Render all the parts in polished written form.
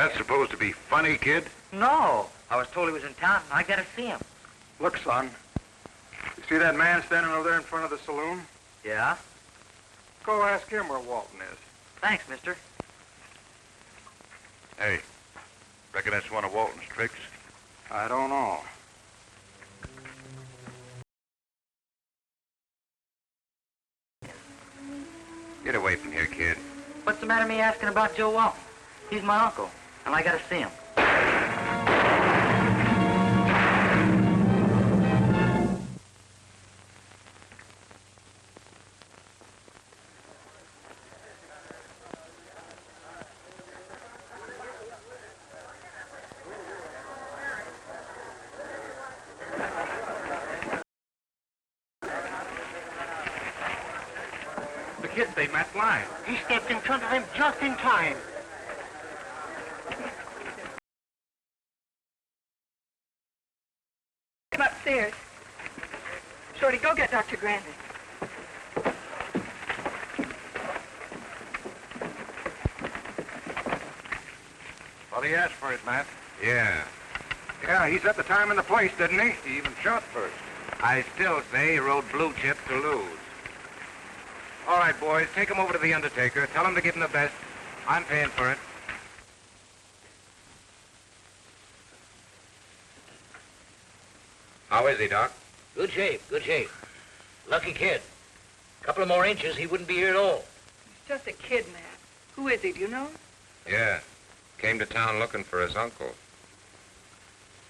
that supposed to be funny, kid? No. I was told he was in town, and I gotta see him. Look, son. You see that man standing over there in front of the saloon? Yeah? Go ask him where Walton is. Thanks, mister. Hey, reckon that's one of Walton's tricks? I don't know. Get away from here, kid. What's the matter with me asking about Joe Walton? He's my uncle, and I gotta see him. The kid saved Matt's line. He stepped in front of him just in time. Come upstairs. Shorty, go get Dr. Grandin. Well, he asked for it, Matt. Yeah. Yeah, he set the time and the place, didn't he? He even shot first. I still say he rode blue chip to lose. All right, boys, take him over to the undertaker. Tell him to give him the best. I'm paying for it. How is he, Doc? Good shape, good shape. Lucky kid. Couple of more inches, he wouldn't be here at all. He's just a kid, Matt. Who is he, do you know? Yeah. Came to town looking for his uncle.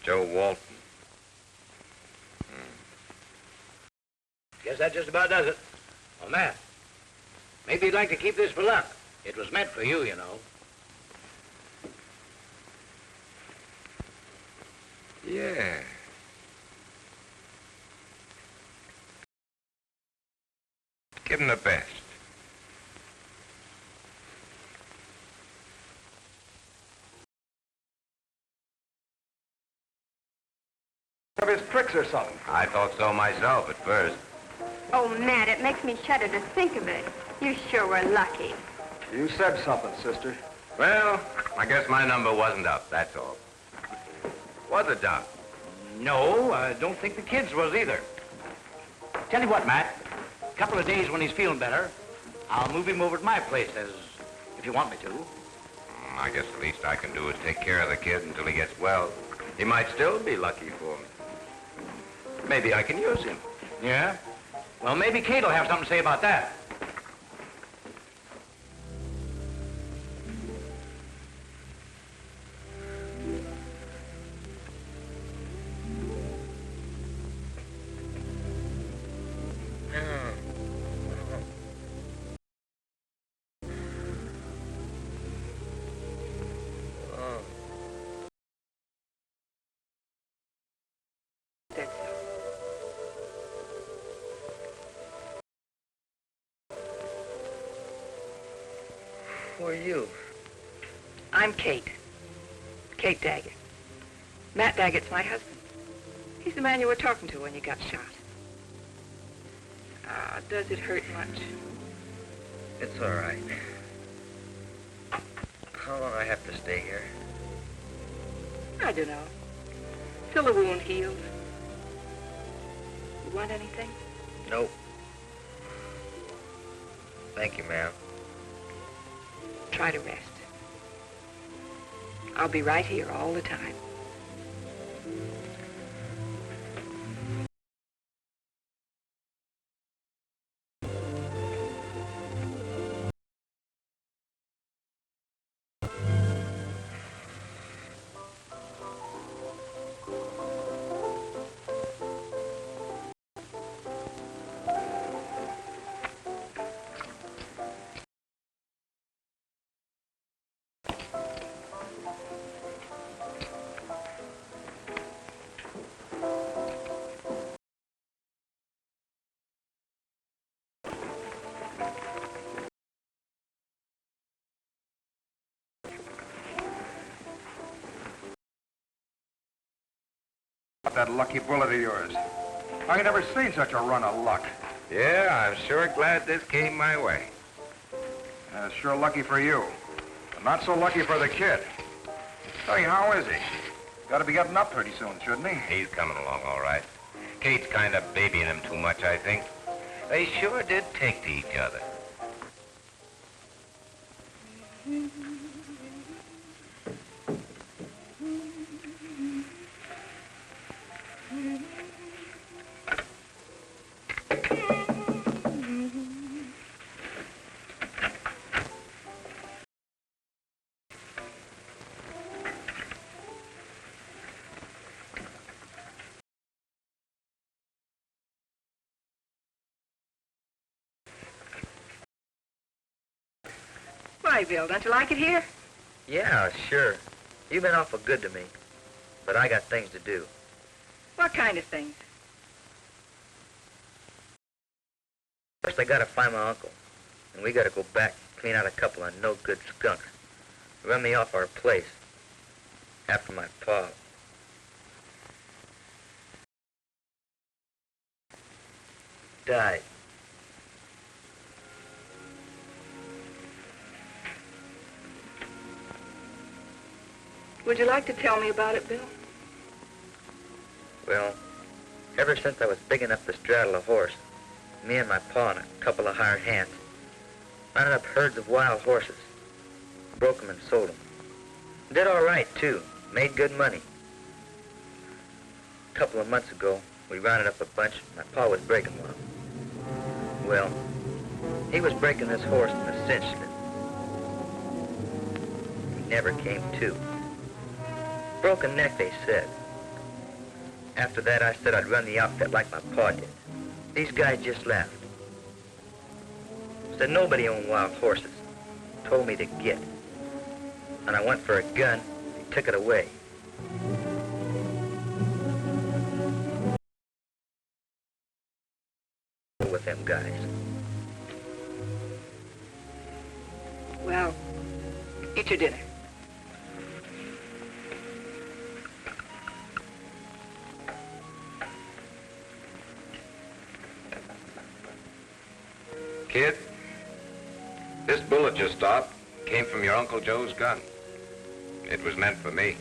Joe Walton. Guess that just about does it. Well, Matt, maybe you'd like to keep this for luck. It was meant for you, you know. Yeah. Give him the best. Of his tricks or something. I thought so myself at first. Oh, Matt, it makes me shudder to think of it. You sure were lucky. You said something, sister. Well, I guess my number wasn't up, that's all. Was it, Doc? No, I don't think the kid's was either. Tell you what, Matt, a couple of days when he's feeling better, I'll move him over to my place if you want me to. I guess the least I can do is take care of the kid until he gets well. He might still be lucky for me. Maybe I can use him. Yeah? Well, maybe Kate will have something to say about that. Who are you? I'm Kate. Kate Daggett. Matt Daggett's my husband. He's the man you were talking to when you got shot. Ah, does it hurt much? It's all right. How long I have to stay here? I don't know. Till the wound heals. You want anything? Nope. Thank you, ma'am. Try to rest. I'll be right here all the time. That lucky bullet of yours. I ain't never seen such a run of luck. Yeah, I'm sure glad this came my way. Sure lucky for you. But not so lucky for the kid. Say, how is he? Got to be getting up pretty soon, shouldn't he? He's coming along all right. Kate's kind of babying him too much, I think. They sure did take to each other. Why, Bill, don't you like it here? Yeah, sure. You've been awful good to me. But I got things to do. What kind of things? First, I gotta find my uncle. And we gotta go back and clean out a couple of no-good skunks. Run me off our place. After my pa. Died. Would you like to tell me about it, Bill? Well, ever since I was big enough to straddle a horse, me and my pa and a couple of hired hands rounded up herds of wild horses, broke them and sold them. Did all right, too. Made good money. A couple of months ago, we rounded up a bunch. My pa was breaking one. Well, he was breaking this horse in a cinch slip. He never came to. Broken neck, they said. After that, I said I'd run the outfit like my pa did. These guys just laughed. Said nobody owned wild horses. Told me to get. And I went for a gun. They took it away. With them guys. Well, eat your dinner. Kid, this bullet you stopped came from your Uncle Joe's gun. It was meant for me.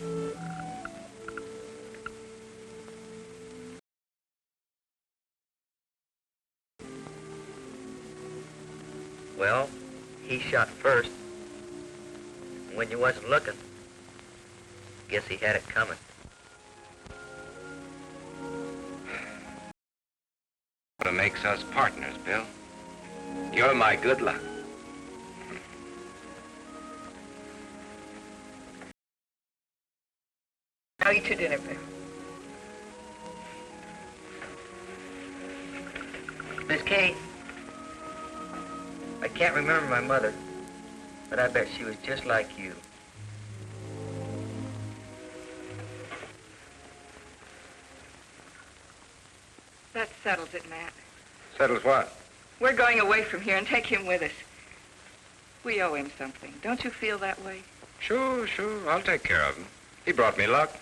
Well, he shot first. And when you wasn't looking, guess he had it coming. What makes us partners, Bill. You're my good luck. Now eat your dinner, Bill. Miss Kate, I can't remember my mother, but I bet she was just like you. That settles it, Matt. Settles what? We're going away from here and take him with us. We owe him something. Don't you feel that way? Sure. I'll take care of him. He brought me luck.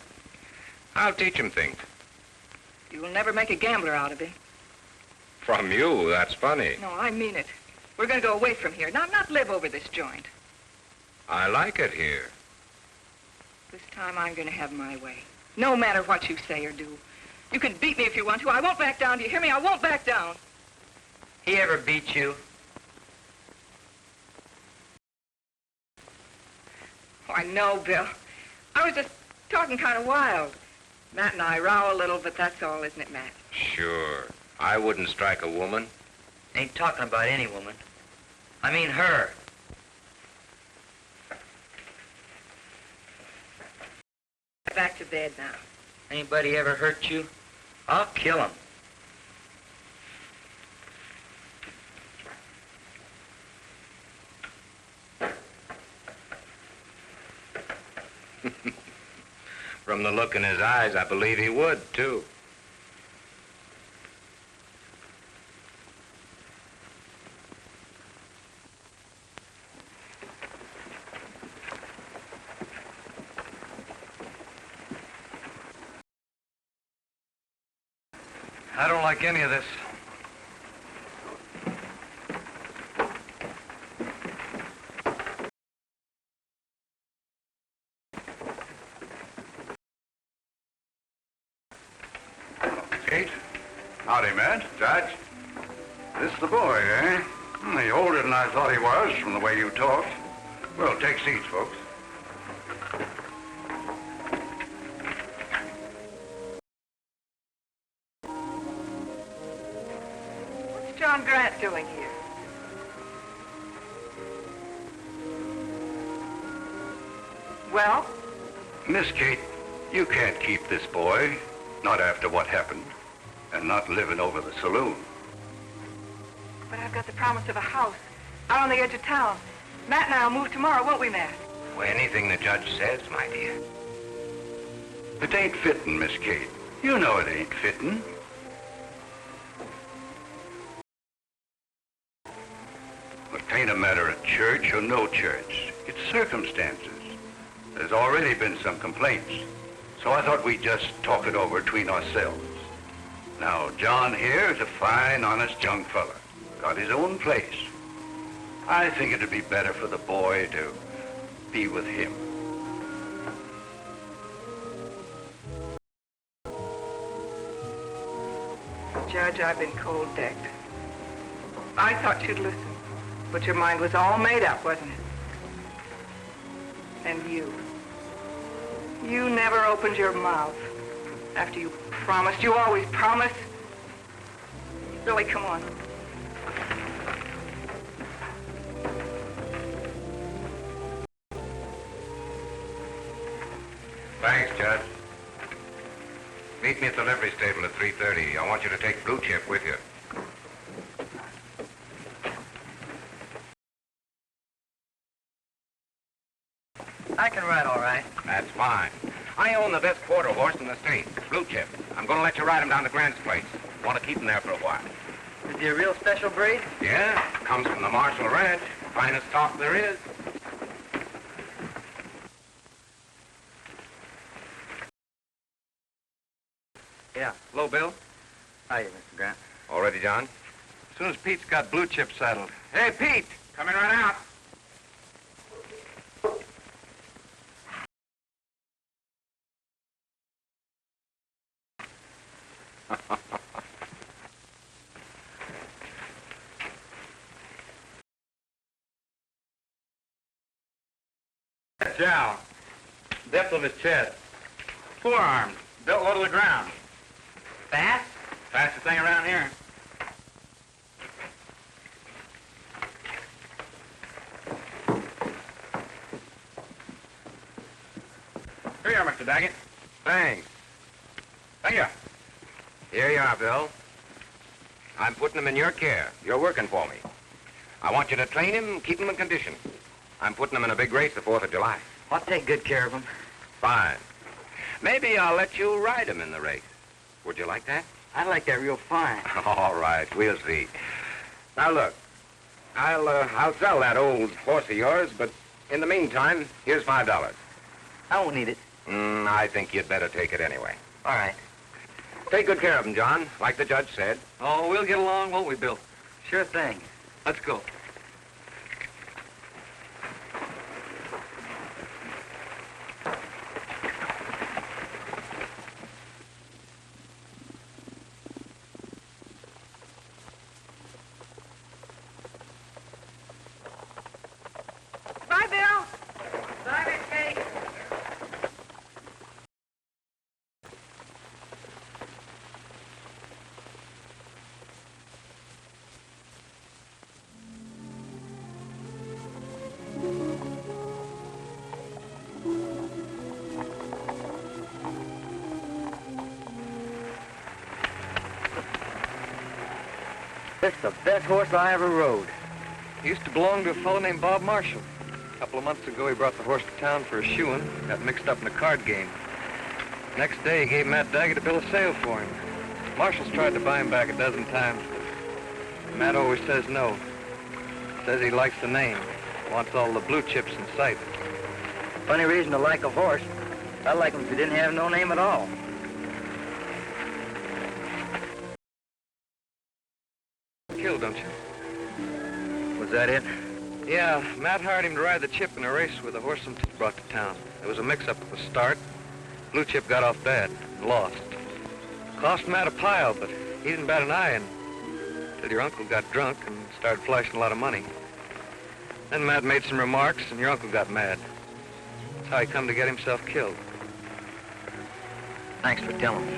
I'll teach him things. You will never make a gambler out of him. From you, that's funny. No, I mean it. We're going to go away from here, not live over this joint. I like it here. This time I'm going to have my way. No matter what you say or do. You can beat me if you want to. I won't back down. Do you hear me? I won't back down. He ever beat you? Oh, I know, Bill. I was just talking kind of wild. Matt and I row a little, but that's all, isn't it, Matt? Sure. I wouldn't strike a woman. Ain't talking about any woman. I mean her. Back to bed now. Anybody ever hurt you? I'll kill him. From the look in his eyes, I believe he would, too. I don't like any of this. Howdy, Matt. Judge. This the boy, eh? He's older than I thought he was from the way you talked. Well, take seats, folks. What's John Grant doing here? Well? Miss Kate, you can't keep this boy. Not after what happened. And not living over the saloon. But I've got the promise of a house out on the edge of town. Matt and I'll move tomorrow, won't we, Matt? Well, anything the judge says, my dear. It ain't fitting, Miss Kate. You know it ain't fitting. It ain't a matter of church or no church. It's circumstances. There's already been some complaints. So I thought we'd just talk it over between ourselves. Now, John here is a fine, honest young fella. Got his own place. I think it'd be better for the boy to be with him. Judge, I've been cold-decked. I thought you'd listen, but your mind was all made up, wasn't it? And you never opened your mouth. After you promised, you always promised. Billy, come on. Thanks, Judge. Meet me at the livery stable at 3:30. I want you to take Blue Chip with you. I can ride all right. That's fine. I own the best quarter horse in the state, Blue Chip. I'm going to let you ride him down to Grant's place. Want to keep him there for a while. Is he a real special breed? Yeah, comes from the Marshall Ranch. Finest stock there is. Yeah. Hello, Bill. Hiya, Mr. Grant. All ready, John? As soon as Pete's got Blue Chip saddled. Hey, Pete, coming right out. Jowl. Depth of his chest. Forearms. Built low to the ground. Fast? Fastest thing around here. Here you are, Mr. Daggett. Thanks. Thank you. Here you are, Bill. I'm putting him in your care. You're working for me. I want you to train him, keep him in condition. I'm putting him in a big race the 4th of July. I'll take good care of him. Fine. Maybe I'll let you ride him in the race. Would you like that? I like that real fine. All right, we'll see. Now, look, I'll sell that old horse of yours, but in the meantime, here's $5. I won't need it. I think you'd better take it anyway. All right. Take good care of him, John, like the judge said. Oh, we'll get along, won't we, Bill? Sure thing. Let's go. Bye, Bill. Bye, Miss Kate. This is the best horse I ever rode. He used to belong to a fellow named Bob Marshall. A couple of months ago, he brought the horse to town for a shoeing. Got mixed up in a card game. Next day, he gave Matt Daggett a bill of sale for him. Marshall's tried to buy him back a dozen times, but Matt always says no. Says he likes the name. Wants all the blue chips in sight. Funny reason to like a horse. I like him if he didn't have no name at all. Killed, don't you? Was that it? Yeah, Matt hired him to ride the Chip in a race with a horse some brought to town. There was a mix-up at the start. Blue Chip got off bad and lost. Cost Matt a pile, but He didn't bat an eye until your uncle got drunk and started flashing a lot of money. Then Matt made some remarks, and your uncle got mad. That's how he come to get himself killed. Thanks for telling me.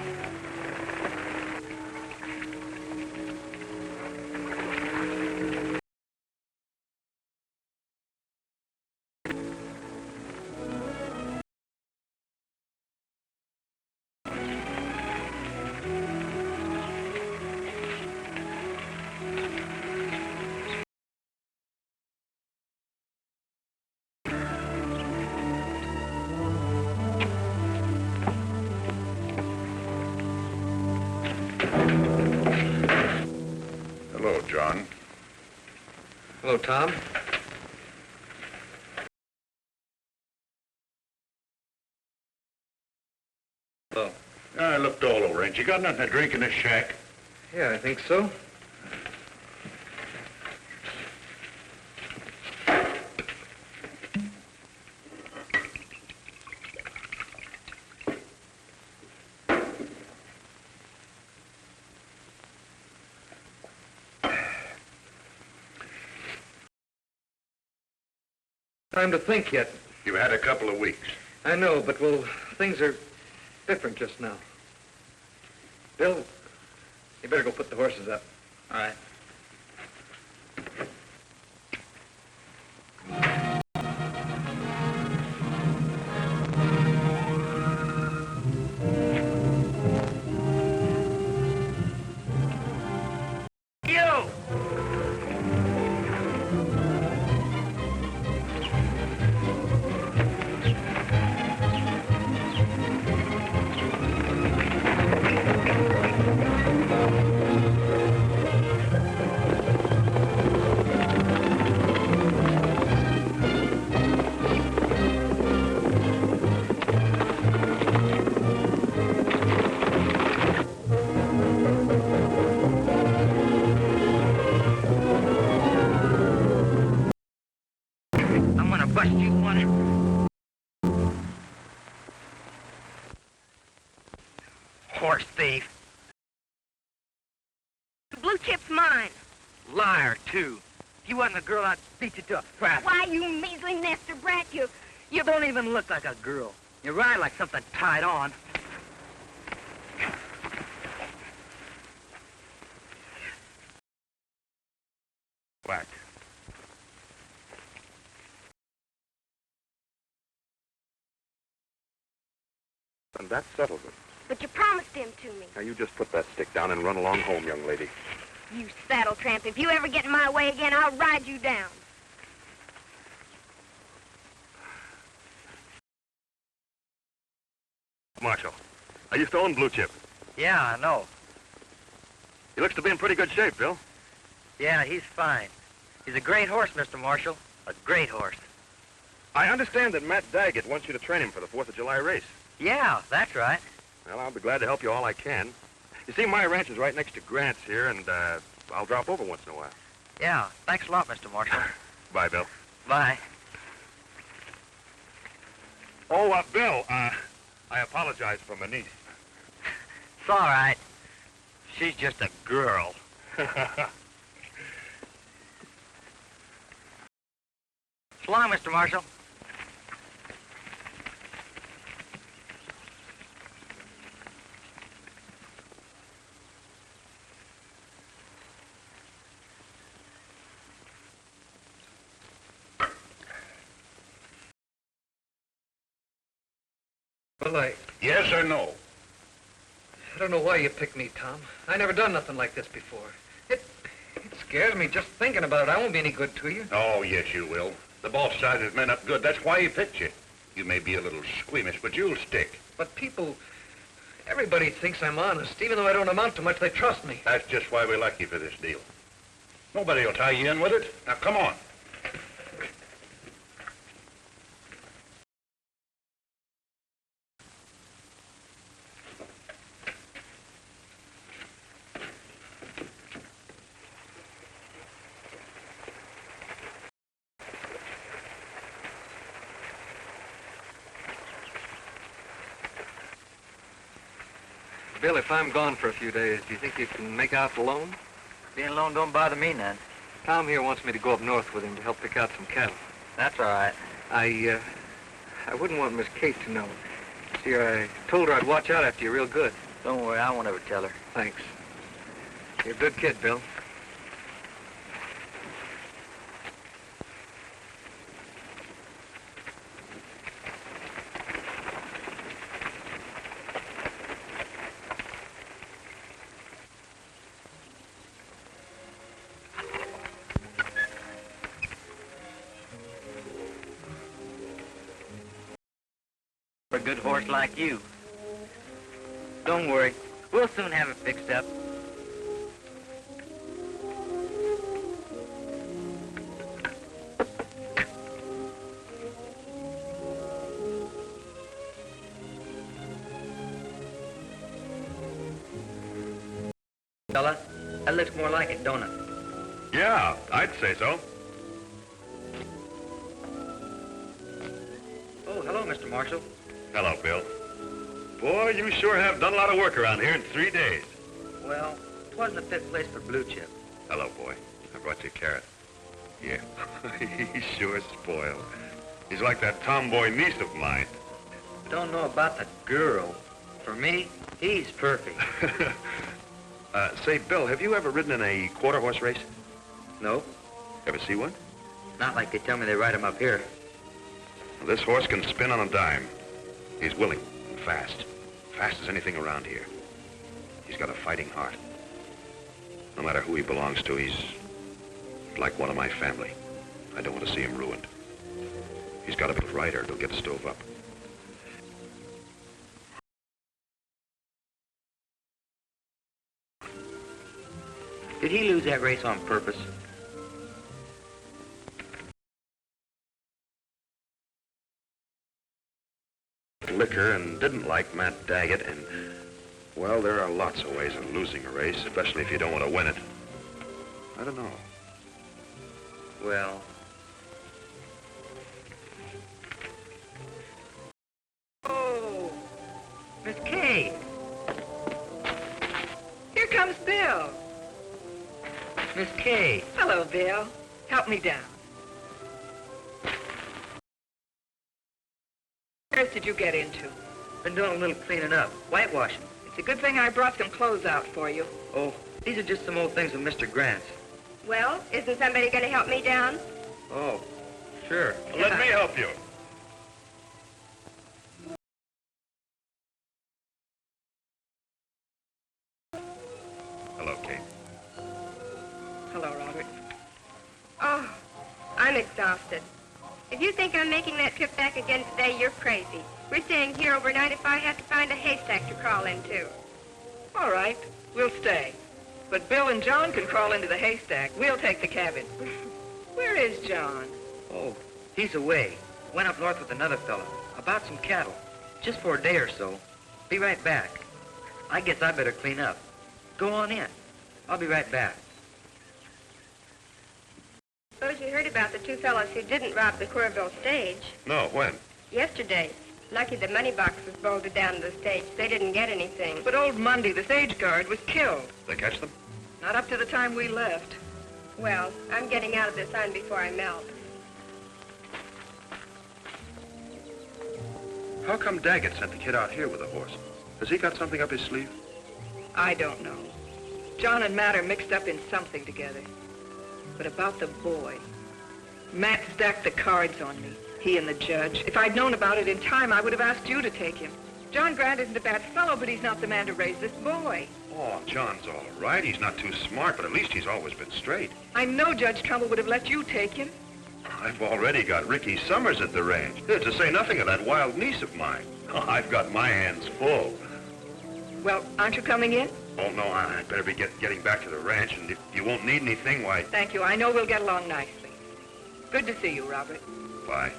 Hello, John. Hello, Tom. Hello. I looked all over. Ain't you got nothing to drink in this shack? Yeah, I think so. Time to think yet. You've had a couple of weeks. I know, but, well, things are different just now. Bill, you better go put the horses up. All right. I'm gonna bust you one. Horse thief. The blue chip's mine. Liar, too. If you wasn't a girl, I'd beat you to a frat. Why, you measly nester brat, You don't even look like a girl. You ride like something tied on. Whack. And that settles it. But you promised him to me. Now, you just put that stick down and run along home, young lady. You saddle tramp. If you ever get in my way again, I'll ride you down. Marshal, I used to own Blue Chip. Yeah, I know. He looks to be in pretty good shape, Bill. Yeah, he's fine. He's a great horse, Mr. Marshal. A great horse. I understand that Matt Daggett wants you to train him for the 4th of July race. Yeah, that's right. Well, I'll be glad to help you all I can. You see, my ranch is right next to Grant's here, and I'll drop over once in a while. Yeah, thanks a lot, Mr. Marshal. Bye, Bill. Bye. Oh, Bill, I apologize for my niece. It's all right. She's just a girl. So long, Mr. Marshal. Well, Yes or no? I don't know why you picked me, Tom. I never done nothing like this before. It scares me just thinking about it. I won't be any good to you. Oh, yes, you will. The boss sizes men up good. That's why he picked you. You may be a little squeamish, but you'll stick. But everybody thinks I'm honest. Even though I don't amount to much, they trust me. That's just why we like you for this deal. Nobody will tie you in with it. Now, come on. Bill, if I'm gone for a few days, do you think you can make out the loan? Being alone don't bother me none. Tom here wants me to go up north with him to help pick out some cattle. That's all right. I wouldn't want Miss Kate to know. See, I told her I'd watch out after you real good. Don't worry, I won't ever tell her. Thanks. You're a good kid, Bill. For a good horse like you. Don't worry, we'll soon have it fixed up. Fella, that looks more like it, don't it? Yeah, I'd say so. Oh, hello, Mr. Marshall. Hello, Bill. Boy, you sure have done a lot of work around here in 3 days. Well, it wasn't a fit place for blue chip. Hello, boy. I brought you a carrot. Yeah, he's sure spoiled. He's like that tomboy niece of mine. Don't know about the girl. For me, he's perfect. Say, Bill, have you ever ridden in a quarter horse race? No, Ever see one? not like they tell me they ride 'em up here. Well, this horse can spin on a dime. He's willing and fast. Fast as anything around here. He's got a fighting heart. No matter who he belongs to, he's like one of my family. I don't want to see him ruined. He's got a bit of rider that'll get stove up. Did he lose that race on purpose? Liquor and didn't like Matt Daggett, and, well, there are lots of ways of losing a race, especially if you don't want to win it. I don't know. Well... Oh, Miss Kate. Here comes Bill. Miss Kate. Hello, Bill. Help me down. Where did you get into? Been doing a little cleaning up, whitewashing. It's a good thing I brought some clothes out for you. Oh, these are just some old things of Mr. Grant's. Well, isn't somebody going to help me down? Oh, sure. Let me help you. Hello, Kate. Hello, Robert. Oh, I'm exhausted. If you think I'm making that trip back again today, you're crazy. We're staying here overnight if I have to find a haystack to crawl into. All right, we'll stay. But Bill and John can crawl into the haystack. We'll take the cabin. Where is John? Oh, he's away. Went up north with another fella. About some cattle. Just for a day or so. Be right back. I guess I better clean up. Go on in. I'll be right back. Suppose you heard about the two fellows who didn't rob the Corville stage. No, when? Yesterday. Lucky the money box was bolted down to the stage. They didn't get anything. But old Monday, the stage guard, was killed. They catch them? Not up to the time we left. Well, I'm getting out of the sun before I melt. How come Daggett sent the kid out here with a horse? Has he got something up his sleeve? I don't know. John and Matt are mixed up in something together. But about the boy, Matt stacked the cards on me, he and the judge. If I'd known about it in time, I would have asked you to take him. John Grant isn't a bad fellow, but he's not the man to raise this boy. Oh, John's all right. He's not too smart, but at least he's always been straight. I know Judge Trumbull would have let you take him. I've already got Ricky Summers at the range, to say nothing of that wild niece of mine. Oh, I've got my hands full. Well, aren't you coming in? Oh, no, I'd better be getting back to the ranch, and if you won't need anything, why... Thank you. I know we'll get along nicely. Good to see you, Robert. Bye.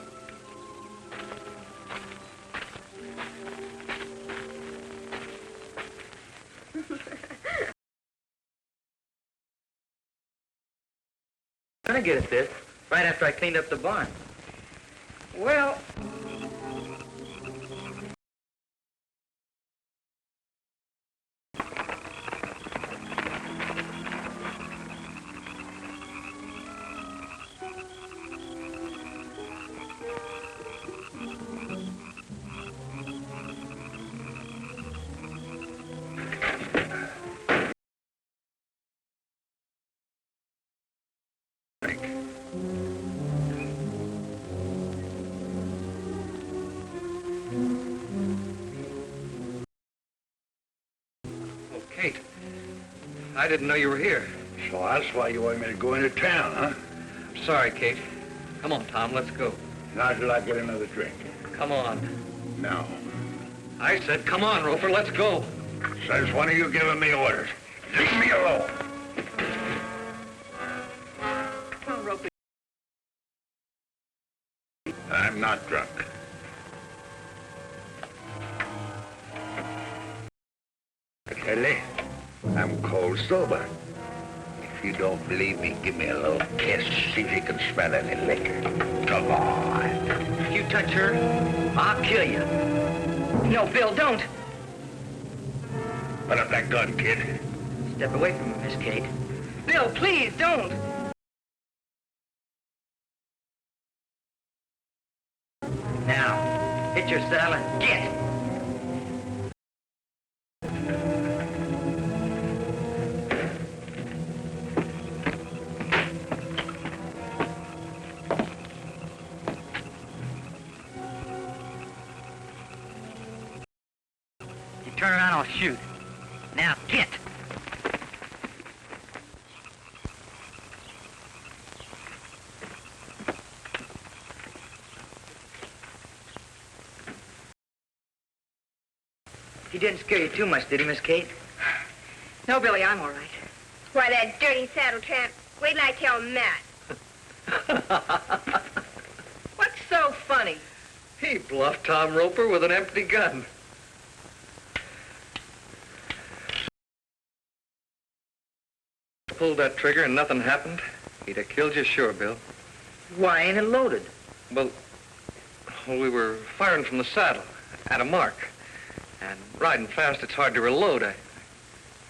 I'm gonna get at this right after I cleaned up the barn. Well, Kate, I didn't know you were here. So that's why you want me to go into town, huh? I'm sorry, Kate. Come on, Tom, let's go. Not till I get another drink. Come on. No. I said, come on, Roper, let's go. Says one of you giving me orders. Leave me alone. Come on, Roper. I'm not drunk. Kelly, I'm cold sober. If you don't believe me, give me a little kiss. See if you can smell any liquor. Come on. If you touch her, I'll kill you. No, Bill, don't. Put up that gun, kid. Step away from me, Miss Kate. Bill, please, don't. Now, hit your saddle and get. You turn around, I'll shoot. Now, get. He didn't scare you too much, did he, Miss Kate? No, Billy, I'm all right. Why, that dirty saddle tramp. Wait till I tell Matt. What's so funny? He bluffed Tom Roper with an empty gun. Pulled that trigger and nothing happened, he'd have killed you sure, Bill. Why ain't it loaded? Well, we were firing from the saddle at a mark. And riding fast, it's hard to reload. I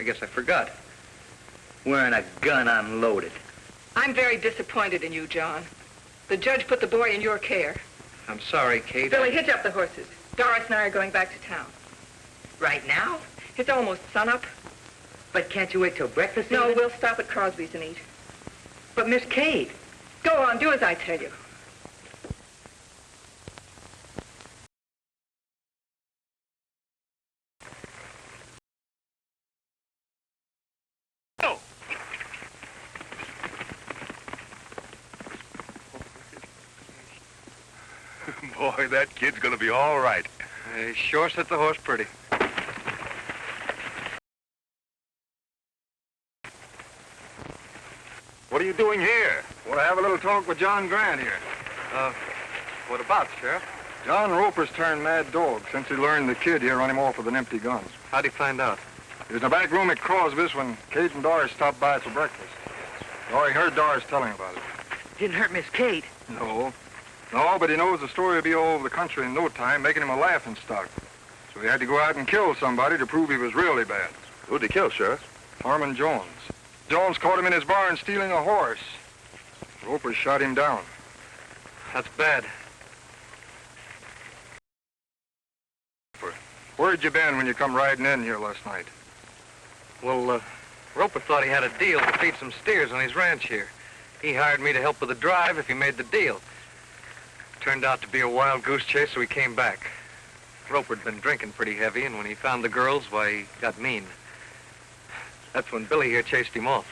guess I forgot. Wearing a gun unloaded. I'm very disappointed in you, John. The judge put the boy in your care. I'm sorry, Kate. Billy, hitch up the horses. Doris and I are going back to town. Right now? It's almost sunup. But can't you wait till breakfast? No, even? we'll stop at Crosby's and eat. But Miss Kate. Go on, do as I tell you. Boy, that kid's gonna be all right. He sure set the horse pretty. What are you doing here? Want to have a little talk with John Grant here. What about, Sheriff? John Roper's turned mad dog since he learned the kid here run him off with an empty gun. How'd he find out? He was in the back room at Crosby's when Kate and Doris stopped by for breakfast. Oh, he heard Doris telling about it. Didn't hurt Miss Kate. No, but he knows the story will be all over the country in no time, making him a laughing stock. So he had to go out and kill somebody to prove he was really bad. Who'd he kill, Sheriff? Harmon Jones. Jones caught him in his barn stealing a horse. Roper shot him down. That's bad. Where'd you been when you come riding in here last night? Well, Roper thought he had a deal to feed some steers on his ranch here. He hired me to help with the drive if he made the deal. Turned out to be a wild goose chase, so he came back. Roper'd been drinking pretty heavy, and when he found the girls, why, he got mean. That's when Billy here chased him off.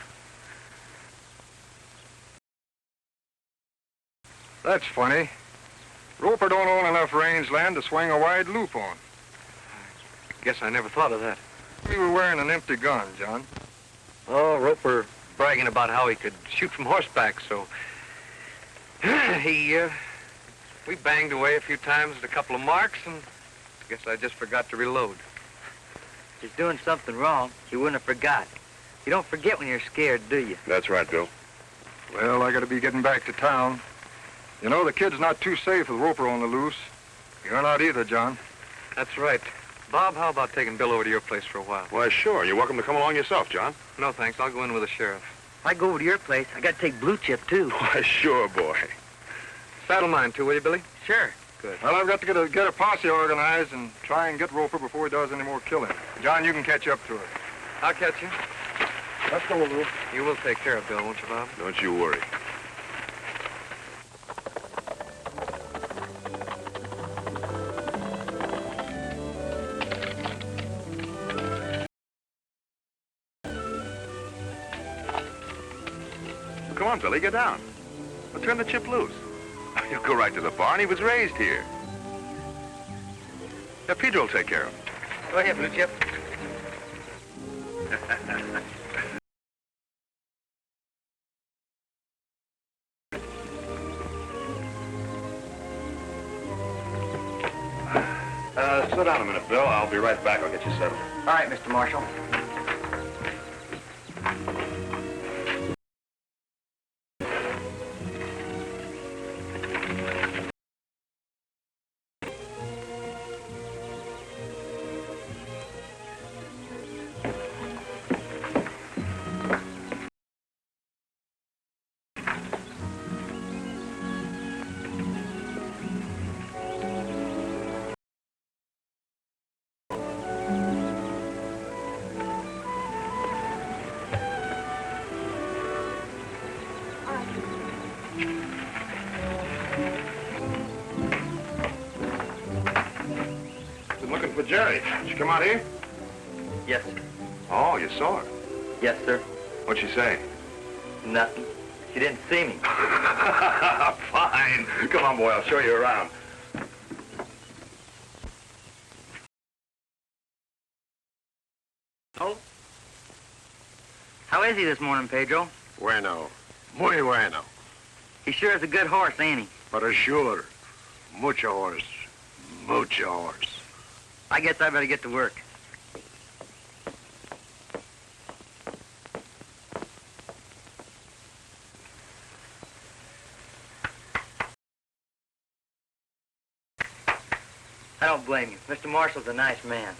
That's funny. Roper don't own enough rangeland to swing a wide loop on. Guess I never thought of that. You were wearing an empty gun, John. Oh, Roper bragging about how he could shoot from horseback, so... we banged away a few times at a couple of marks, and guess I just forgot to reload. If he's doing something wrong, he wouldn't have forgot. You don't forget when you're scared, do you? That's right, Bill. Well, I gotta be getting back to town. You know, the kid's not too safe with Roper on the loose. You're not either, John. That's right. Bob, how about taking Bill over to your place for a while? Why, sure. You're welcome to come along yourself, John. No, thanks. I'll go in with the sheriff. If I go over to your place, I gotta take Blue Chip, too. Why, sure, boy. Saddle mine, too, will you, Billy? Sure. Good. Well, I've got to get a posse organized and try and get Roper before he does any more killing. John, you can catch up to her. I'll catch you. Let's go, Lou. You will take care of Bill, won't you, Bob? Don't you worry. Come on, Billy, get down. Well, turn the chip loose. You go right to the barn. He was raised here. Yeah, Pedro will take care of him. Go ahead, Blue Chip. Slow down a minute, Bill. I'll be right back. I'll get you settled. All right, Mr. Marshal. Been looking for Jerry. Did she come out here? Yes, sir. Oh, you saw her. Yes, sir. What'd she say? Nothing. She didn't see me. Fine. Come on, boy. I'll show you around. Oh? How is he this morning, Pedro? Bueno. Muy bueno. He sure is a good horse, ain't he? But sure. Mucho horse. Mucho horse. I guess I better get to work. I don't blame you. Mr. Marshall's a nice man.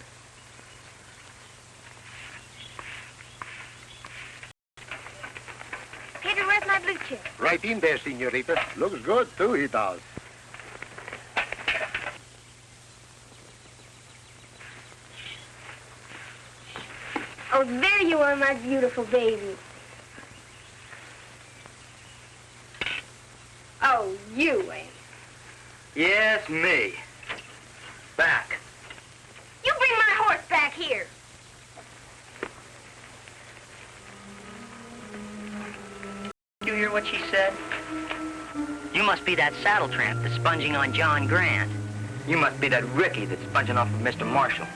Pedro, where's my blue chip? Right in there, senorita. Looks good, too, he does. Oh, there you are, my beautiful baby. Oh, you ain't. Yes, me. Back. You bring my horse back here. You hear what she said? You must be that saddle tramp that's sponging on John Grant. You must be that Ricky that's sponging off of Mr. Marshall.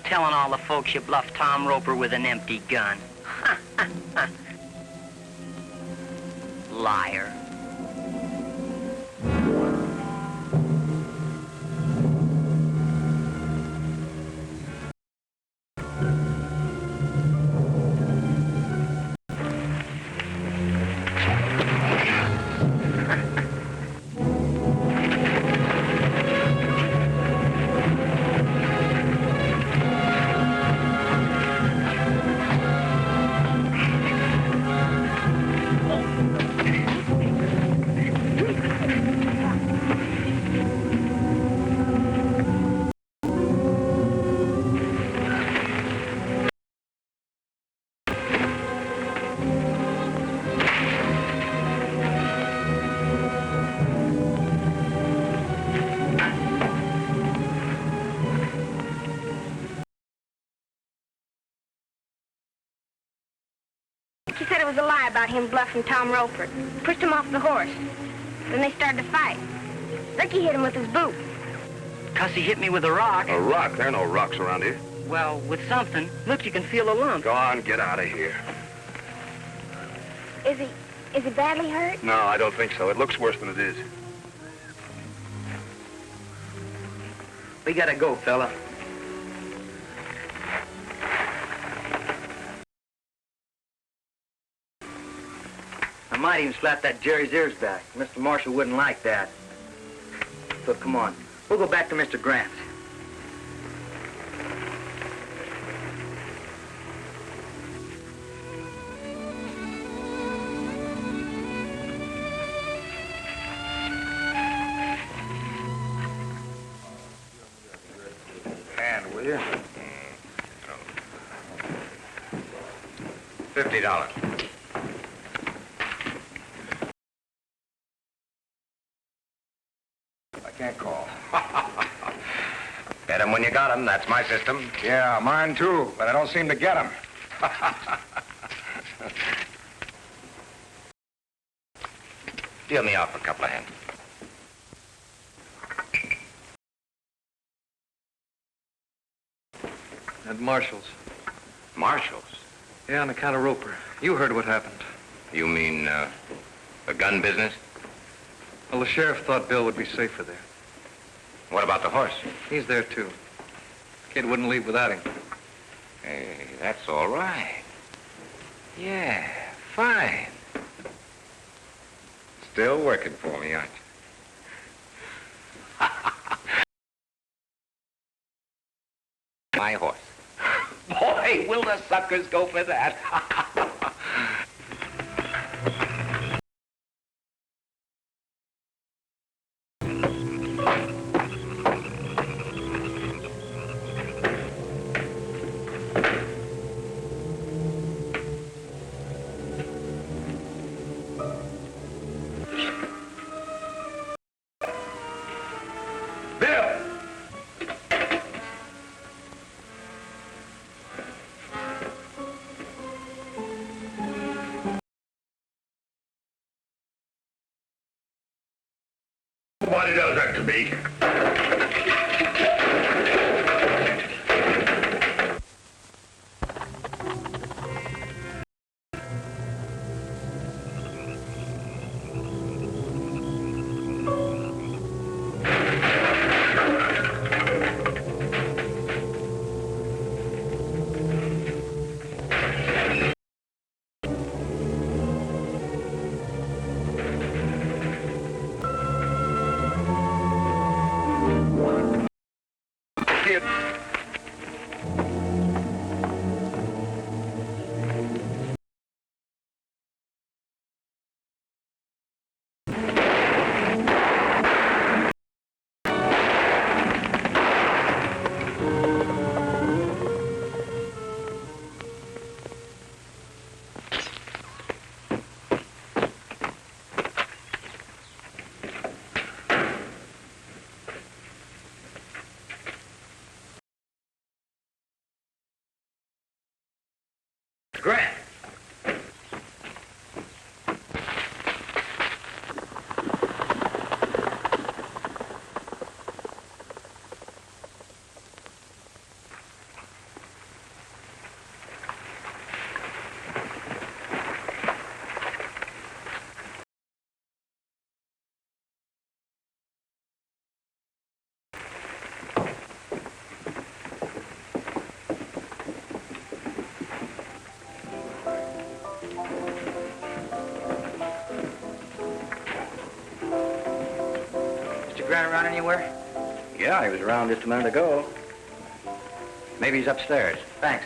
Telling all the folks you bluffed Tom Roper with an empty gun. Liar. She said it was a lie about him bluffing Tom Roper. Pushed him off the horse. Then they started to fight. Ricky hit him with his boot. 'Cause he hit me with a rock. A rock? There are no rocks around here. Well, with something. Look, you can feel a lump. Go on, get out of here. Is he badly hurt? No, I don't think so. It looks worse than it is. We gotta go, fella. I might even slap that Jerry's ears back. Mr. Marshall wouldn't like that. So come on. We'll go back to Mr. Grant's. And will you? $50. I can't call. Get 'em when you got 'em. That's my system. Yeah, mine too, but I don't seem to get them. Deal me out for a couple of hands. At Marshall's. Marshall's? Yeah, on account of Roper. You heard what happened. You mean, the gun business? Well, the sheriff thought Bill would be safer there. What about the horse? He's there, too. Kid wouldn't leave without him. Hey, that's all right. Yeah, fine. Still working for me, aren't you? My horse. Boy, will the suckers go for that. Nobody does that to me. Grant. Grant around anywhere? Yeah, he was around just a minute ago. Maybe he's upstairs. Thanks.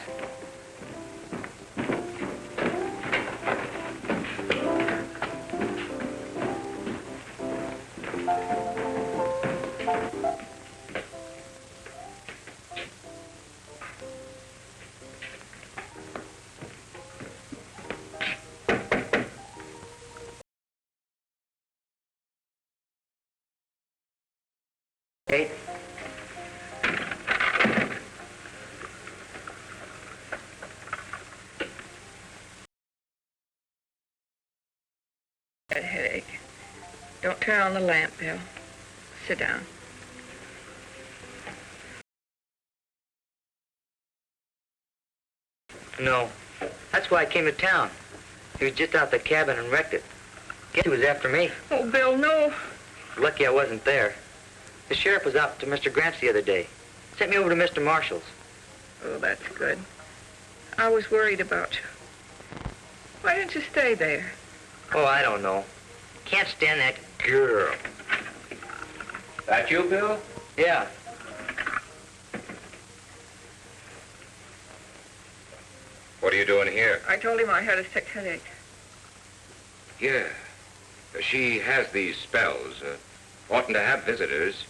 Kate? Got a headache. Don't turn on the lamp, Bill. Sit down. No. That's why I came to town. He was just out the cabin and wrecked it. Guess he was after me. Oh, Bill, no. Lucky I wasn't there. The sheriff was out to Mr. Grant's the other day. Sent me over to Mr. Marshall's. Oh, that's good. I was worried about you. Why didn't you stay there? Oh, I don't know. Can't stand that girl. That you, Bill? Yeah. What are you doing here? I told him I had a sick headache. Yeah. She has these spells. Oughtn't to have visitors.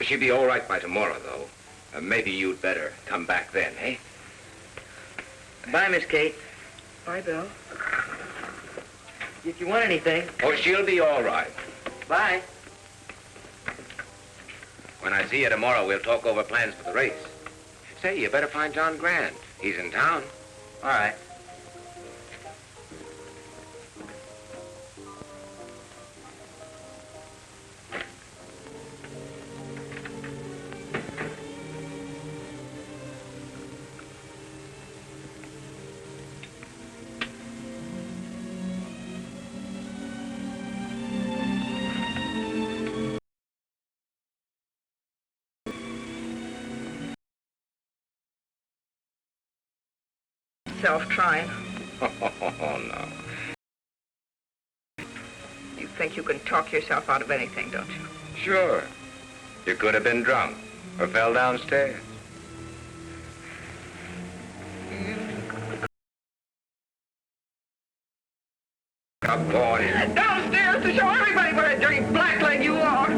She'll be all right by tomorrow, though. Maybe you'd better come back then, eh? Bye, Miss Kate. Bye, Bill. If you want anything. Oh, she'll be all right. Bye. When I see you tomorrow, we'll talk over plans for the race. Say, you better find John Grant. He's in town. All right. yourself trying. Oh, no. You think you can talk yourself out of anything, don't you? Sure. You could have been drunk or fell downstairs. Come on. Downstairs to show everybody what a dirty blackleg you are.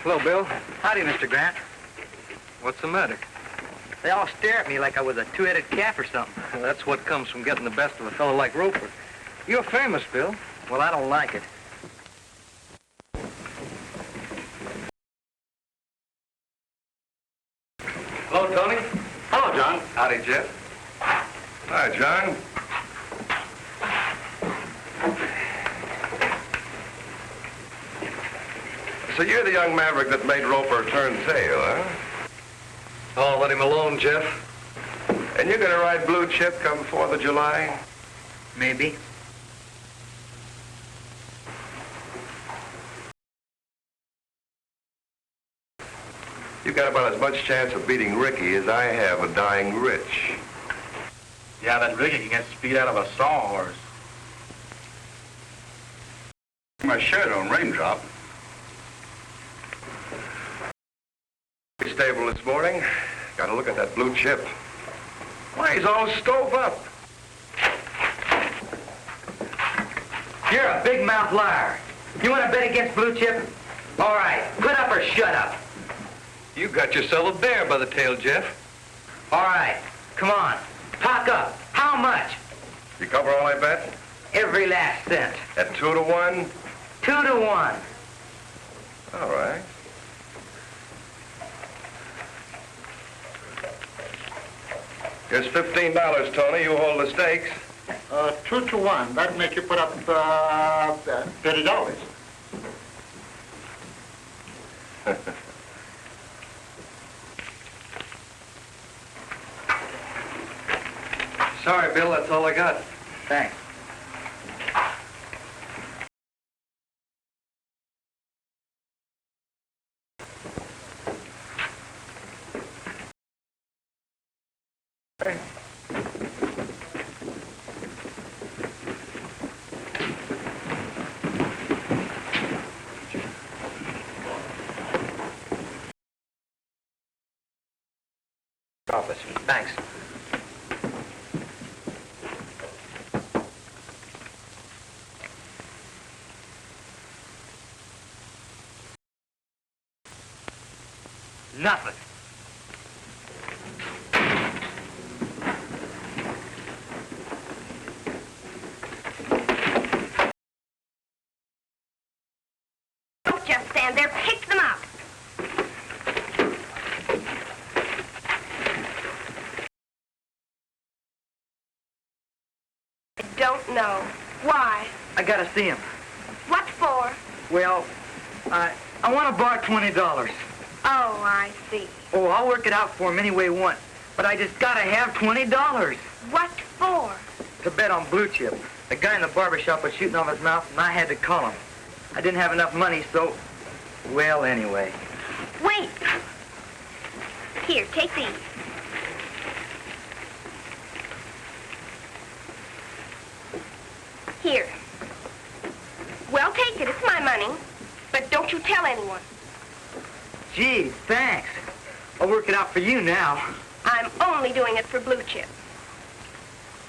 Hello, Bill. Howdy, Mr. Grant. What's the matter? They all stare at me like I was a two-headed calf or something. Well, that's what comes from getting the best of a fellow like Roper. You're famous, Bill. Well, I don't like it. Hello, Tony. Hello, John. Howdy, Jeff. Hi, John. So you're the young maverick that made Roper turn tail, huh? Oh, let him alone, Jeff. And you're gonna ride Blue Chip come 4th of July? Maybe. You've got about as much chance of beating Ricky as I have of dying rich. Yeah, that Ricky can get speed out of a sawhorse. My shirt on Raindrop. Stable this morning. Got to look at that Blue Chip. Why, he's all stove up. You're a big mouth liar. You want to bet against Blue Chip? All right, put up or shut up. You got yourself a bear by the tail, Jeff. All right, come on. Talk up. How much? You cover all I bet? Every last cent. At 2 to 1? 2 to 1. All right. Here's $15, Tony. You hold the stakes. 2 to 1. That'd make you put up $30. Sorry, Bill, that's all I got. Thanks. Office. Thanks. Nothing. Don't just stand there. Pick them up. I don't know. Why? I gotta see him. What for? Well, I want to borrow $20. Oh, I see. Oh, I'll work it out for him any way you want. But I just gotta have $20 What for? to bet on Blue Chip. The guy in the barber shop was shooting off his mouth, and I had to call him. I didn't have enough money, so... Well, anyway. Wait. Here, take these. Here. Well, take it. It's my money. But don't you tell anyone. Gee, thanks. I'll work it out for you now. I'm only doing it for Blue Chip.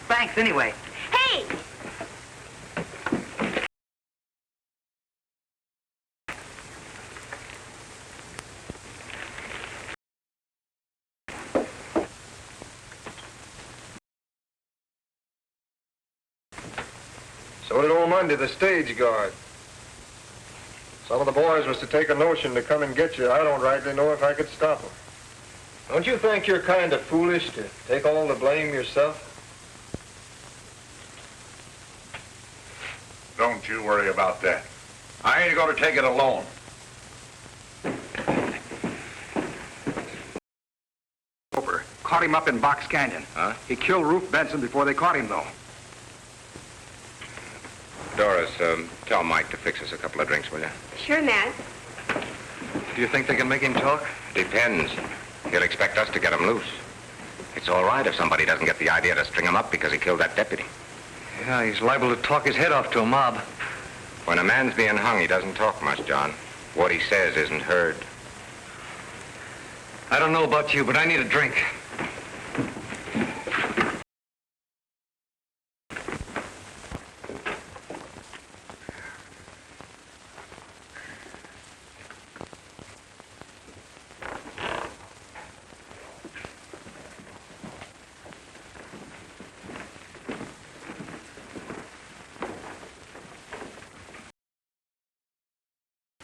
Thanks anyway. Hey! So did old Monday, the stage guard. Some of the boys was to take a notion to come and get you. I don't rightly know if I could stop them. Don't you think you're kind of foolish to take all the blame yourself? Don't you worry about that. I ain't going to take it alone. Roper caught him up in Box Canyon. Huh? He killed Ruth Benson before they caught him, though. Doris, tell Mike to fix us a couple of drinks, will you? Sure, Matt. Do you think they can make him talk? Depends. He'll expect us to get him loose. It's all right if somebody doesn't get the idea to string him up because he killed that deputy. Yeah, he's liable to talk his head off to a mob. When a man's being hung, he doesn't talk much, John. What he says isn't heard. I don't know about you, but I need a drink.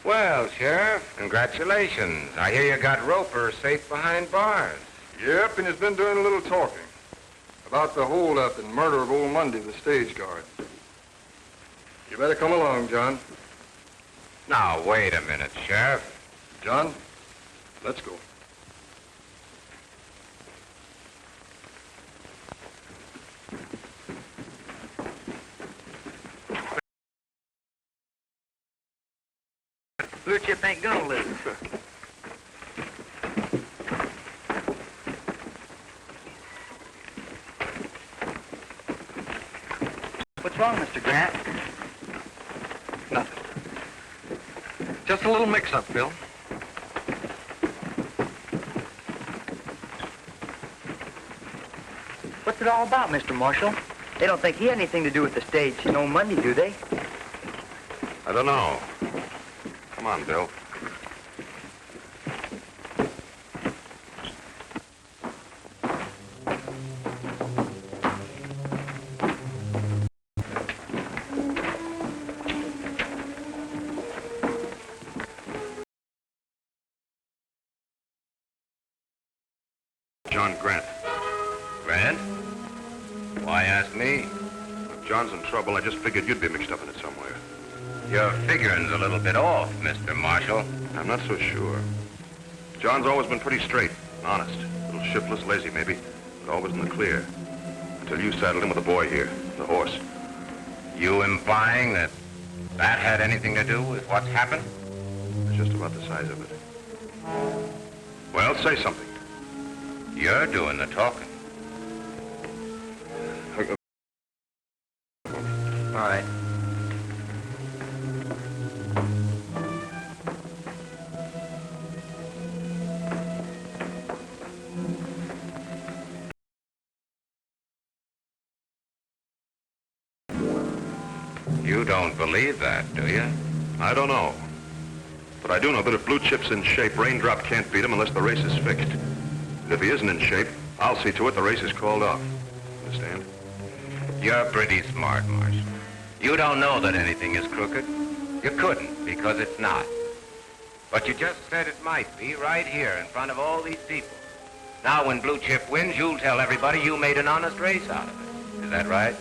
Well, Sheriff, congratulations. I hear you got Roper safe behind bars. Yep, and he's been doing a little talking about the holdup and murder of old Monday, the stage guard. You better come along, John. Now, wait a minute, Sheriff. John, let's go. Blue Chip ain't gonna lose. What's wrong, Mr. Grant? Nothing. Just a little mix-up, Bill. What's it all about, Mr. Marshal? They don't think he had anything to do with the stage no Monday, do they? I don't know. Come on, Bill. John Grant. Grant? Why ask me? If John's in trouble, I just figured you'd be mixed up in it somewhere. Your figuring's a little bit off, Mr. Marshal. I'm not so sure. John's always been pretty straight, honest. A little shiftless, lazy maybe, but always in the clear. Until you saddled him with a boy here, the horse. You implying that that had anything to do with what's happened? It's just about the size of it. Well, say something. You're doing the talking. All right. You don't believe that, do you? I don't know. But I do know that if Blue Chip's in shape, Raindrop can't beat him unless the race is fixed. And if he isn't in shape, I'll see to it the race is called off. Understand? You're pretty smart, Marshal. You don't know that anything is crooked. You couldn't, because it's not. But you just said it might be right here in front of all these people. Now, when Blue Chip wins, you'll tell everybody you made an honest race out of it. Is that right?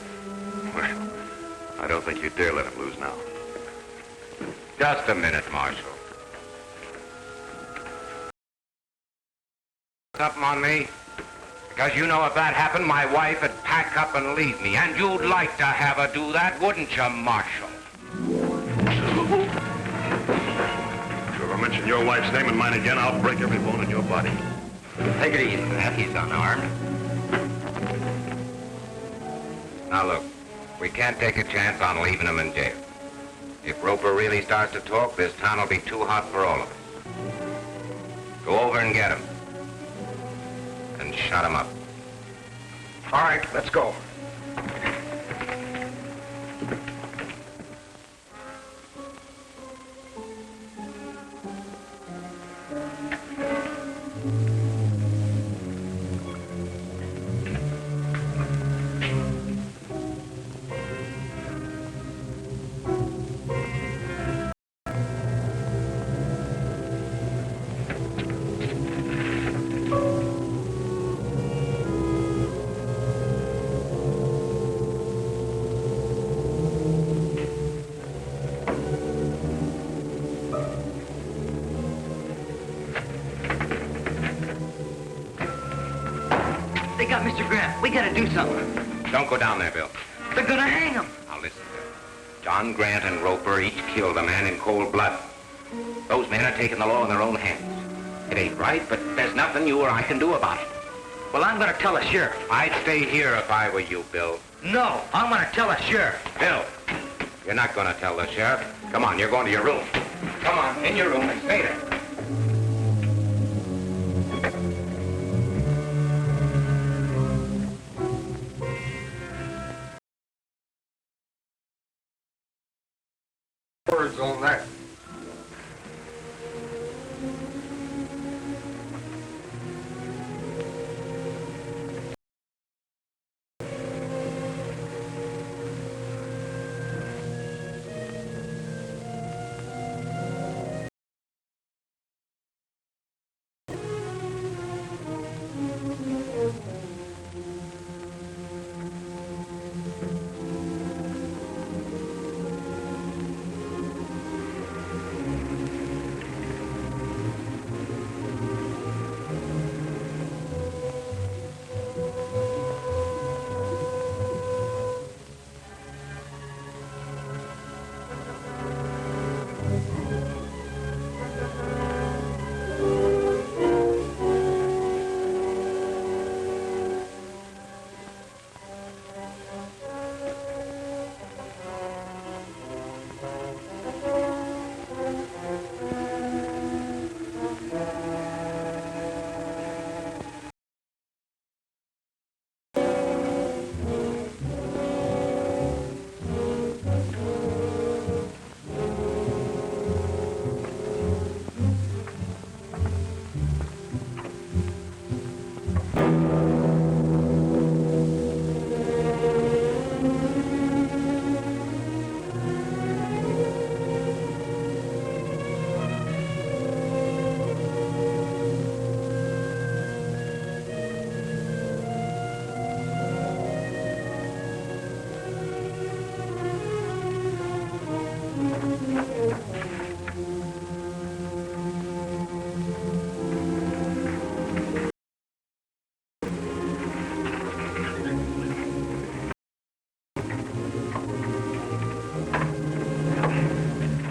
Well, I don't think you dare let him lose now. Just a minute, Marshal. Something on me? Because you know if that happened, my wife would pack up and leave me. And you'd like to have her do that, wouldn't you, Marshal? If you ever mention your wife's name and mine again, I'll break every bone in your body. Take it easy, Matt. He's unarmed. Now, look. We can't take a chance on leaving him in jail. If Roper really starts to talk, this town will be too hot for all of us. Go over and get him. And shut him up. All right, let's go. up Mr. Grant. We gotta do something. Don't go down there, Bill. They're gonna hang him. Now listen, Bill. John Grant and Roper each killed a man in cold blood. Those men are taking the law in their own hands. It ain't right, but there's nothing you or I can do about it. Well, I'm gonna tell the sheriff. I'd stay here if I were you, Bill. No, I'm gonna tell the sheriff. Bill, you're not gonna tell the sheriff. Come on, you're going to your room. Come on, in your room and stay there. Words on that.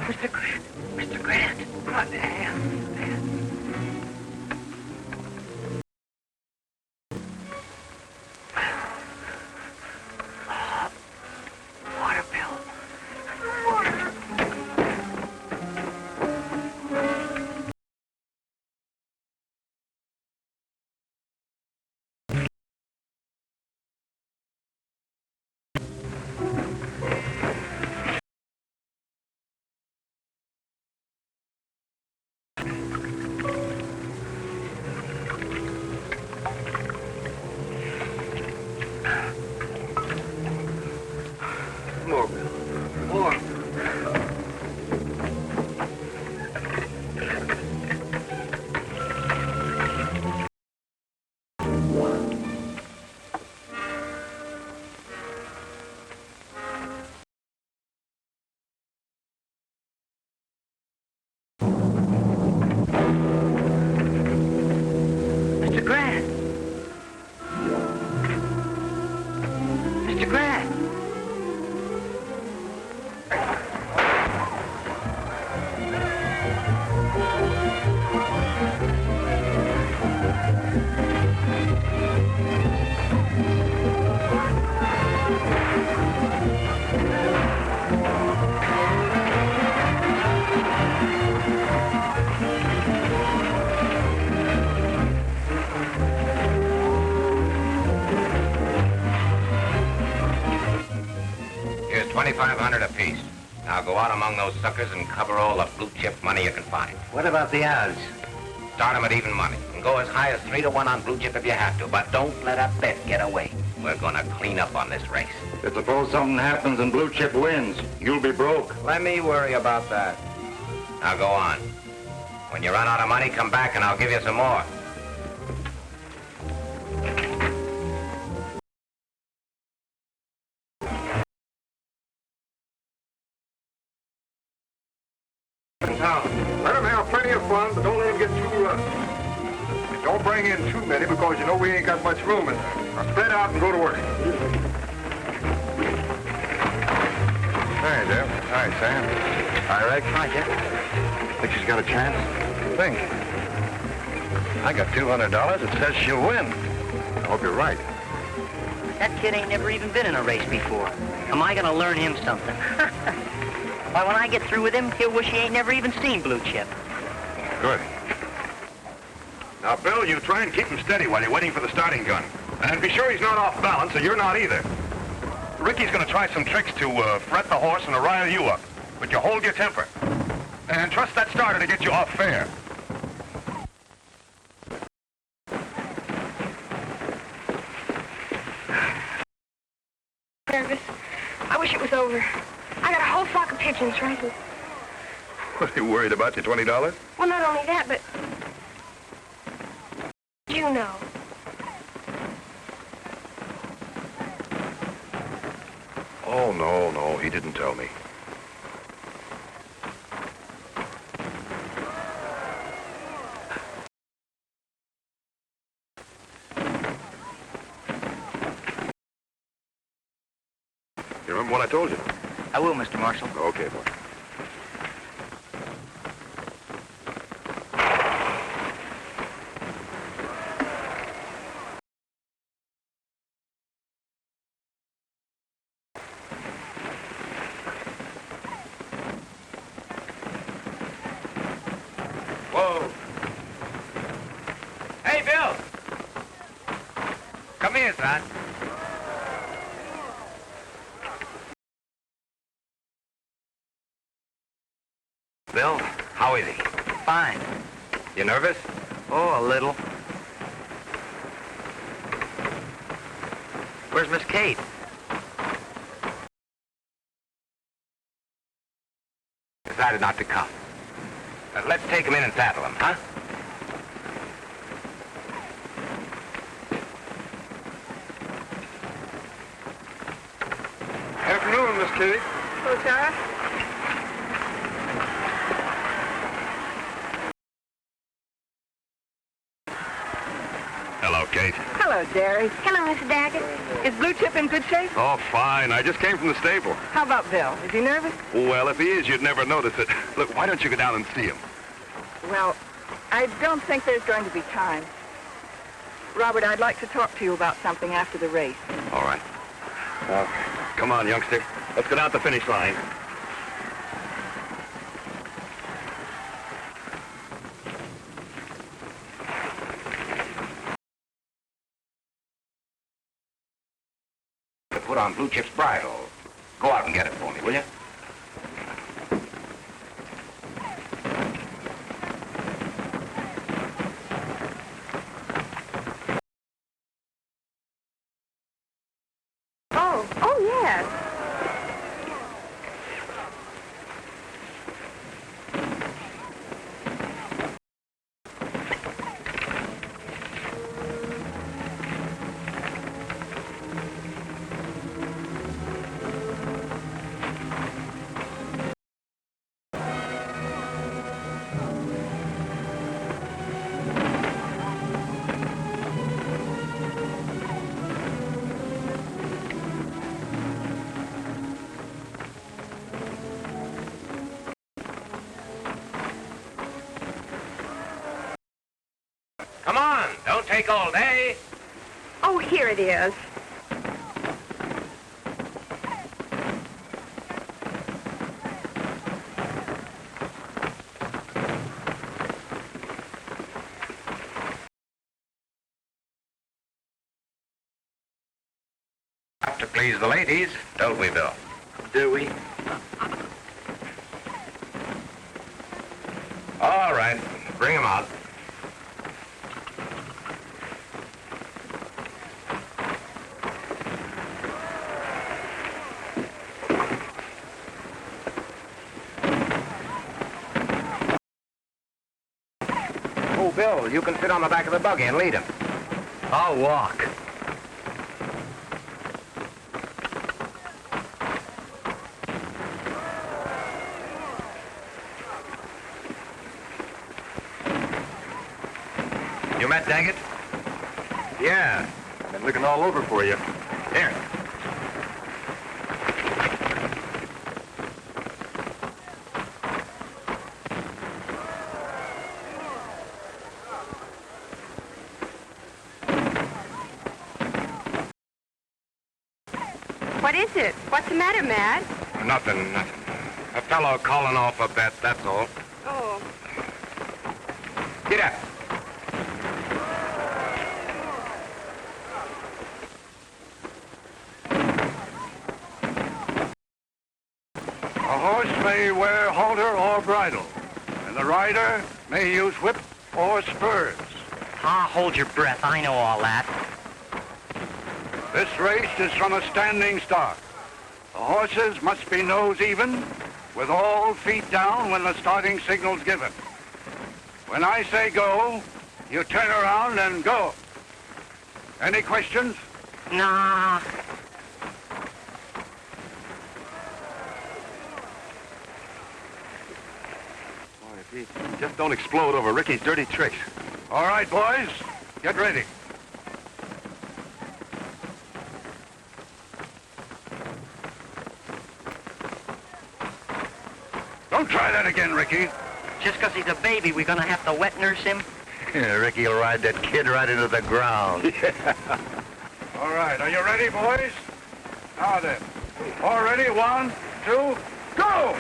Mr. Grant. What the hell? Water, Bill. Water. More, Bill. More. Mr. Grant. Mr. Grant. Here's $2,500 apiece. Now go out among those suckers and cover all the blue chip money you can find. What about the odds? Start 'em at even money. And go as high as 3-1 on blue chip if you have to. But don't let a bet get away. We're gonna clean up on this race. If suppose something happens and blue chip wins, you'll be broke. Let me worry about that. Now go on. When you run out of money, come back and I'll give you some more. Let him have plenty of fun, but don't let him get too rough. Don't Don't bring in too many because you know we ain't got much room in there. Now spread out and go to work. Hey, Jeff. Hi, Sam. Hi, Rick. Hi, Jeff. Think she's got a chance? Think. I got $200. It says she'll win. I hope you're right. That kid ain't never even been in a race before. Am I gonna learn him something? Why, when I get through with him, he'll wish he ain't never even seen Blue Chip. Good. Now, Bill, you try and keep him steady while you're waiting for the starting gun. And be sure he's not off balance, so you're not either. Ricky's going to try some tricks to fret the horse and to rile you up. But you hold your temper. And trust that starter to get you off fair. Nervous. I wish it was over. I got a whole flock of pigeons right here. What, are you worried about your $20? Well, not only that, but... You know. Oh, no, he didn't tell me. You remember what I told you? I will, Mr. Marshall. Okay, boy. Whoa. Hey, Bill. Come here, son. Bill, how is he? Fine. You nervous? Oh, a little. Where's Miss Kate? Decided not to come. Let's take him in and saddle him, huh? Afternoon, Miss Kitty. Hello, Tara. Hello, Kate. Hello, Derry. Hello, Mr. Daggett. Is Blue Chip in good shape? Oh, fine. I just came from the stable. How about Bill? Is he nervous? Well, if he is, you'd never notice it. Look, why don't you go down and see him? Well, I don't think there's going to be time. Robert, I'd like to talk to you about something after the race. All right. Come on, youngster. Let's go down to the finish line. To put on Blue Chip's bridle. Go out and get it for me, will you? Oh, yes. Come on, don't take all day. Oh, here it is. Have to please the ladies, don't we, Bill? Do we? All right, bring 'em out. Oh, Bill, you can sit on the back of the buggy and lead him. I'll walk. You Matt Daggett? Yeah. Been looking all over for you. Here. What is it? What's the matter, Matt? Nothing. A fellow calling off a bet, that's all. Oh. Get up. A horse may wear halter or bridle, and the rider may use whip or spurs. Ah, hold your breath. I know all that. This race is from a standing start. The horses must be nose even, with all feet down when the starting signal's given. When I say go, you turn around and go. Any questions? Nah. Boy, if he just don't explode over Ricky's dirty tricks. All right, boys, get ready. Don't try that again, Ricky. Just 'cause he's a baby, we're gonna have to wet nurse him? Yeah, Ricky will ride that kid right into the ground. All right, are you ready, boys? Now then. All ready, 1, 2, go!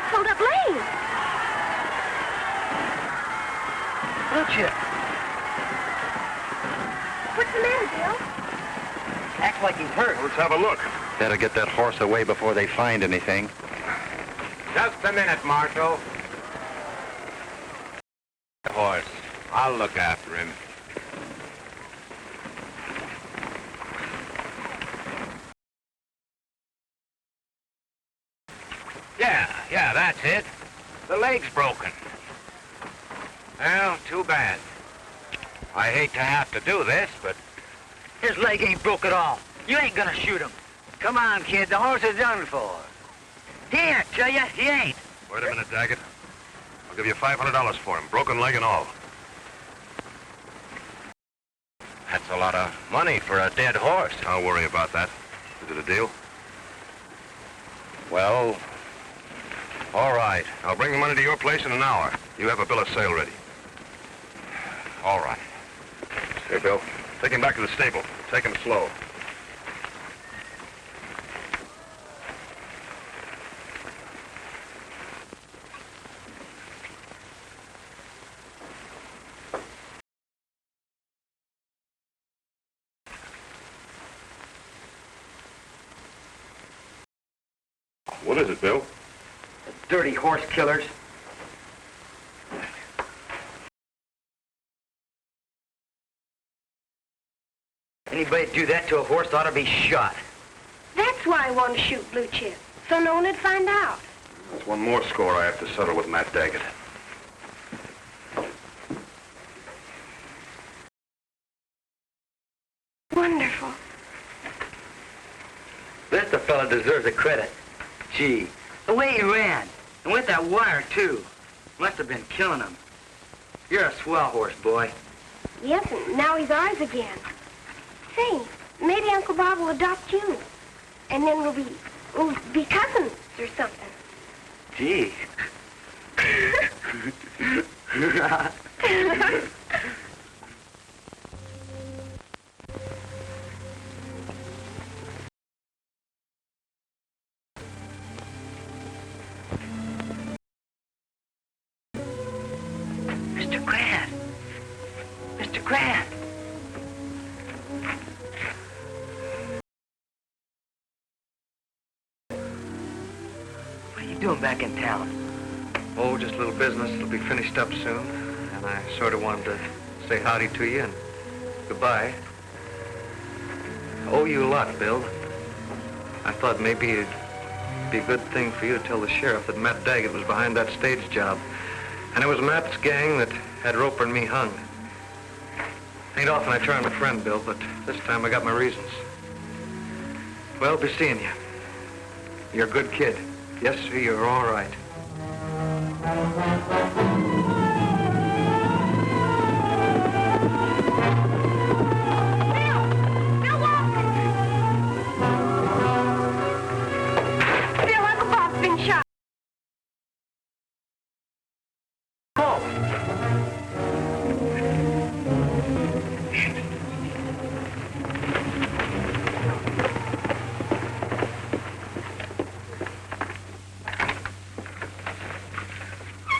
Pulled up lane. Blue Chip. What's the matter, Bill? Acts like he's hurt. Let's have a look. Better get that horse away before they find anything. Just a minute, Marshal. The horse. I'll look after him. Yeah, that's it. The leg's broken. Well, too bad. I hate to have to do this, but... His leg ain't broke at all. You ain't gonna shoot him. Come on, kid. The horse is done for. Here, tell ya, he ain't. Wait a minute, Daggett. I'll give you $500 for him, broken leg and all. That's a lot of money for a dead horse. Don't worry about that. Is it a deal? Well, all right. I'll bring the money to your place in an hour. You have a bill of sale ready. All right. Here, Bill. Take him back to the stable. Take him slow. What is it, Bill? Dirty horse killers. Anybody do that to a horse ought to be shot. That's why I want to shoot Blue Chip, so no one would find out. That's one more score I have to settle with Matt Daggett. Wonderful. This the fella deserves a credit. Gee, the way he ran, and with that wire, too. Must have been killing him. You're a swell horse, boy. Yes, and now he's ours again. Say, maybe Uncle Bob will adopt you. And then we'll be cousins or something. Gee. Mr. Grant. Mr. Grant. doing back in town? Oh, just a little business. It'll be finished up soon. And I sort of wanted to say howdy to you and goodbye. I owe you a lot, Bill. I thought maybe it'd be a good thing for you to tell the sheriff that Matt Daggett was behind that stage job. And it was Matt's gang that had Roper and me hung. Ain't often I try on a friend, Bill, but this time I got my reasons. Well, be seeing you. You're a good kid. Yes, sir, you're all right. Bill, Uncle Bob's been shot.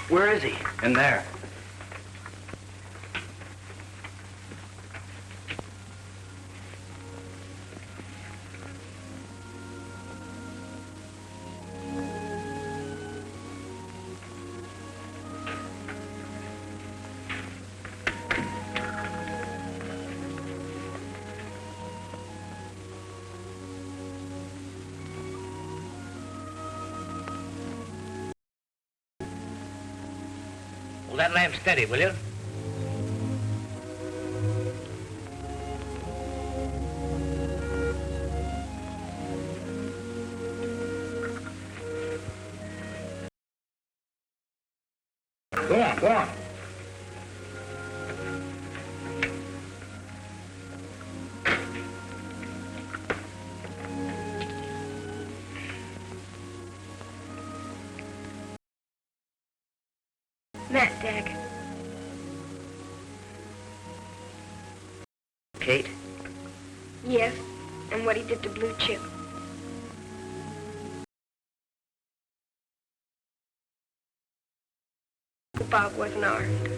Where is he? In there. Hold that lamp steady, will you? Go on, go on. Matt Daggett. Kate? Yes, and what he did to Blue Chip. Bob wasn't armed.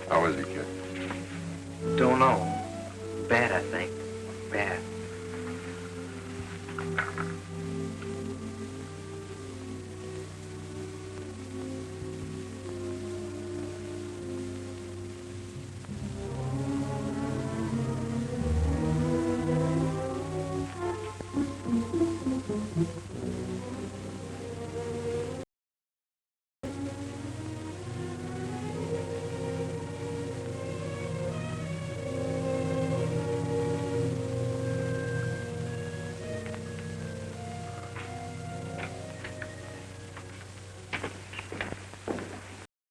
How is he, kid? Don't know. Bad, I think. Bad.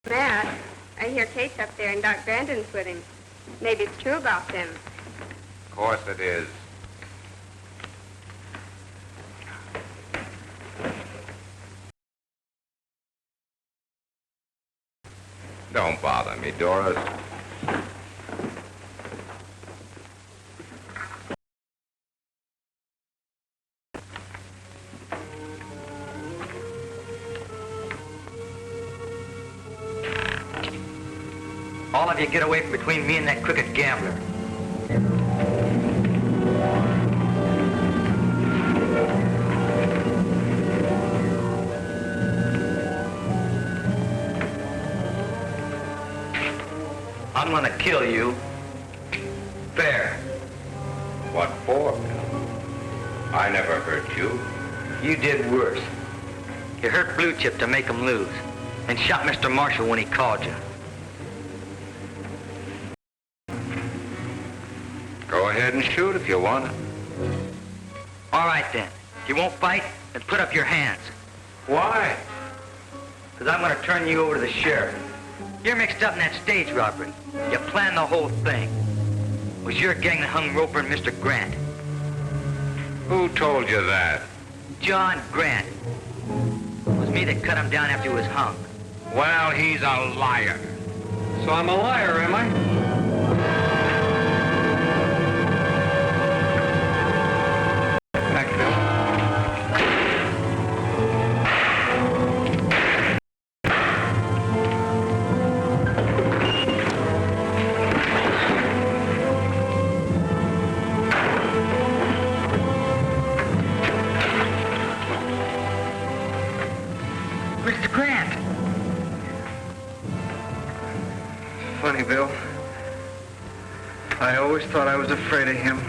Matt, I hear Kate's up there and Doc Brandon's with him. Maybe it's true about them. Of course it is. Don't bother me, Doris. All of you get away from between me and that crooked gambler. I'm gonna kill you. Fair. What for, Bill? I never hurt you. You did worse. You hurt Blue Chip to make him lose, and shot Mr. Marshall when he called you. Go ahead and shoot if you want to. All right, then. If you won't fight, then put up your hands. Why? Because I'm going to turn you over to the sheriff. You're mixed up in that stage robbery. You planned the whole thing. It was your gang that hung Roper and Mr. Grant. Who told you that? John Grant. It was me that cut him down after he was hung. Well, he's a liar. So I'm a liar, am I? Back, Bill. thought I was afraid of him.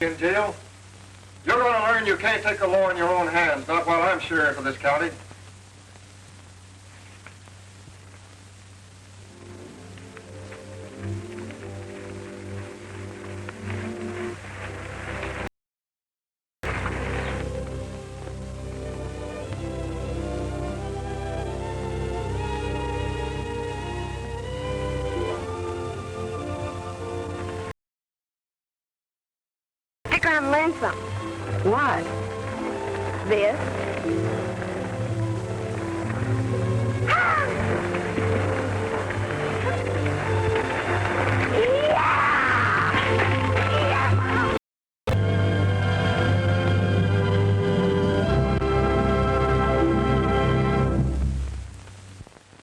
In jail? You're going to learn you can't take the law in your own hands, not while I'm sheriff of this county. Stick around and learn something. What? This.